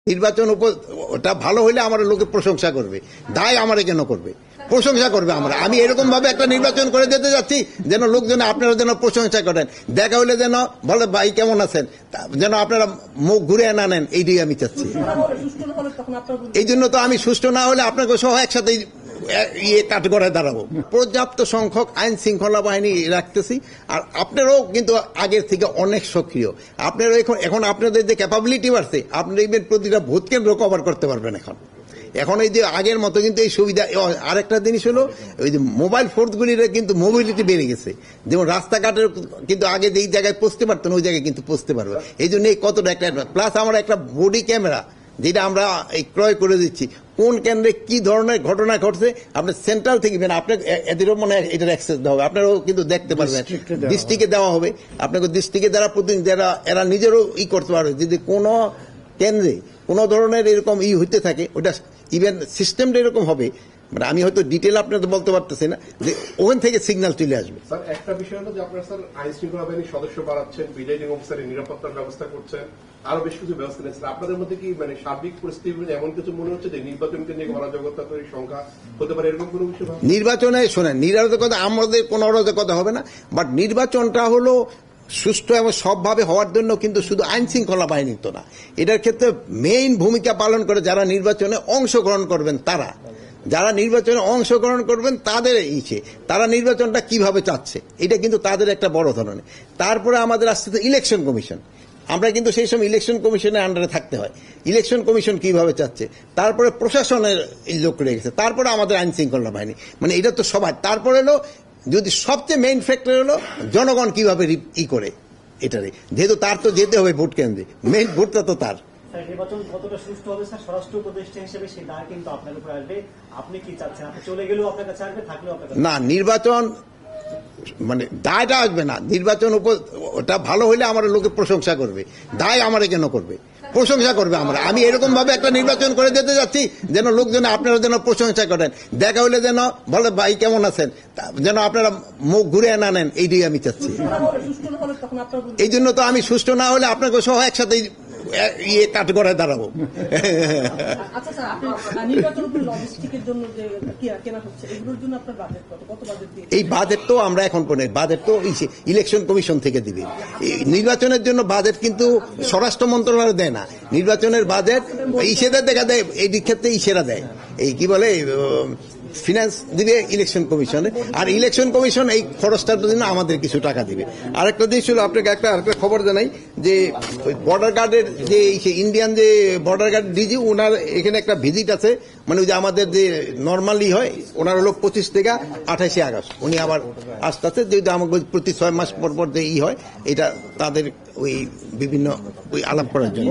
নির্বাচন ওটা ভালো হলে আমার লোকে প্রশংসা করবে, দায় আমারে কেন করবে? প্রশংসা করবে। আমি এরকম ভাবে একটা নির্বাচন করে দিতে যাচ্ছি যেন লোকজন আপনারা যেন প্রশংসা করেন, দেখা হইলে যেন বলে ভাই কেমন আছেন, যেন আপনারা মুখ ঘুরে না নেন, এইটাই আমি চাচ্ছি। এই জন্য তো আমি সুষ্ঠু না হলে আপনাকে সহ একসাথে কাঠগড়ায় দাঁড়াবো। পর্যাপ্ত সংখ্যক আইন শৃঙ্খলা বাহিনী রাখতেছি, আর আপনারাও কিন্তু আগের থেকে অনেক সক্রিয়। আপনারা এখন আপনাদের যে ক্যাপাবিলিটি বাড়ছে, আপনারা ইভেন প্রতিটা ভোট কেন্দ্র কভার করতে পারবেন। এখন এই যে আগের মতো কিন্তু এই সুবিধা। আরেকটা জিনিস হলো ওই যে মোবাইল ফোর্সগুলির কিন্তু মোবিলিটি বেড়ে গেছে, যেমন রাস্তাঘাটের কিন্তু আগে যেই জায়গায় পৌঁছতে পারতো না ওই জায়গায় কিন্তু পৌঁছতে পারবে। এই জন্য এই কতটা একটা প্লাস আমরা একটা বডি ক্যামেরা যেটা আমরা ক্রয় করে দিচ্ছি, কোন কেন্দ্রে কি ধরনের ঘটনা ঘটছে আপনি সেন্ট্রাল থেকে আপনার এদেরও মনে হয় এটার অ্যাক্সেস দেওয়া হবে, আপনারাও কিন্তু দেখতে পারবেন। ডিস্ট্রিক্টে দেওয়া হবে, আপনাকে ডিস্ট্রিক্টে যারা প্রতিনিধি যারা এরা নিজেরও করতে পারবে, যদি কোনো কেন্দ্রে কোনো ধরনের এরকম হইতে থাকে ওটা ইভেন সিস্টেমটা এরকম হবে, মানে আমি হয়তো ডিটেল আপনাদের বলতে পারতেছি না, যে ওখান থেকে সিগন্যাল চলে আসবে। স্যার একটা বিষয় হলো যে আপনারা স্যার আইন শৃঙ্খলা বাহিনীর সদস্য বাড়াচ্ছেন, প্রিজাইডিং অফিসারের নিরাপত্তার ব্যবস্থা করছেন, আরো বেশ কিছু ব্যবস্থা নিচ্ছেন। আপনাদের মধ্যে কি মানে সার্বিক পরিস্থিতি এমন কিছু মনে হচ্ছে যে নির্বাচনকে নিয়ে অরাজকতা তৈরির সংখ্যা হতে পারে, এরকম কোনো বিষয়? নির্বাচনে শোনেন, নিরাপত্তা আমাদের কোনো অরাজকতা হবে না, বাট নির্বাচনটা হলো সুষ্ঠু এবং সবভাবে হওয়ার জন্য কিন্তু শুধু আইন শৃঙ্খলা বাহিনী তো না, এটার ক্ষেত্রে মেইন ভূমিকা পালন করে যারা নির্বাচনে অংশগ্রহণ করবেন, যারা নির্বাচনে অংশগ্রহণ করবেন তাদের তারা নির্বাচনটা কিভাবে চাচ্ছে, এটা কিন্তু তাদের একটা বড় ধরনের। তারপরে আমাদের আসছে ইলেকশন কমিশন, আমরা কিন্তু সেই সময় ইলেকশন কমিশনের আন্ডারে থাকতে হয়। ইলেকশন কমিশন কিভাবে চাচ্ছে, তারপরে প্রশাসনের লোক রয়ে গেছে, তারপরে আমাদের আইন শৃঙ্খলা বাহিনী, মানে এটা তো সবাই। তারপরে হলো যদি সবচেয়ে মেইন ফ্যাক্টর হলো জনগণ কিভাবে করে এটারে, যেহেতু তার তো যেতে হবে ভোট কেন্দ্রে, মেইন ভোটটা তো তার। নির্বাচন কতটা সুষ্ঠু হবে স্যার, স্বরাষ্ট্র উপদেষ্টা হিসেবে সেই দায় কিন্তু আপনার উপর আসবে। আপনি কি চাচ্ছেন, আপনি চলে গেলেও আপনার কাছে আসবে, থাকলেও আপনার কাছে? না, নির্বাচন মানে দায়টা আসবে না। নির্বাচন ওটা ভালো হলে আমার লোকে প্রশংসা করবে, দায় আমারে কেন করবে? প্রশংসা করবে। আমি এরকম ভাবে একটা নির্বাচন করে দিতে যাচ্ছি যেন লোকজন আপনারা যেন প্রশংসা করেন, দেখা হইলে যেন বলে ভাই কেমন আছেন, যেন আপনারা মুখ ঘুরে না নেন, এইটাই আমি চাচ্ছি। এই জন্য তো আমি সুষ্ঠু না হলে আপনাকে সহ একসাথে কাঠগড়ায় দাঁড়াবো। এই বাজেট তো আমরা এখন বাজেট তো ইলেকশন কমিশন থেকে দিবে। নির্বাচনের জন্য বাজেট কিন্তু স্বরাষ্ট্র মন্ত্রণালয় দেয় না, নির্বাচনের বাজেট ইসেদের দেখা দেয়, এই ক্ষেত্রে ইসেরা দেয়, এই কি বলে ফিনান্স দিবে ইলেকশন কমিশনে, আর ইলেকশন কমিশন এই খরচটার জন্য আমাদের কিছু টাকা দিবে। আরেকটা জিনিস ছিল, আপনাকে একটা খবর জানাই যে বর্ডার গার্ডের যে ইন্ডিয়ান যে বর্ডার গার্ড ডিজি, ওনার এখানে একটা ভিজিট আছে, মানে ওই যে আমাদের যে নর্মালি হয়, ওনার হলো 25 থেকে 28 আগস্ট উনি আবার আসতে আছে, যেহেতু আমাকে প্রতি 6 মাস পর পর যে হয়, এটা তাদের ওই বিভিন্ন ওই আলাপ করার জন্য।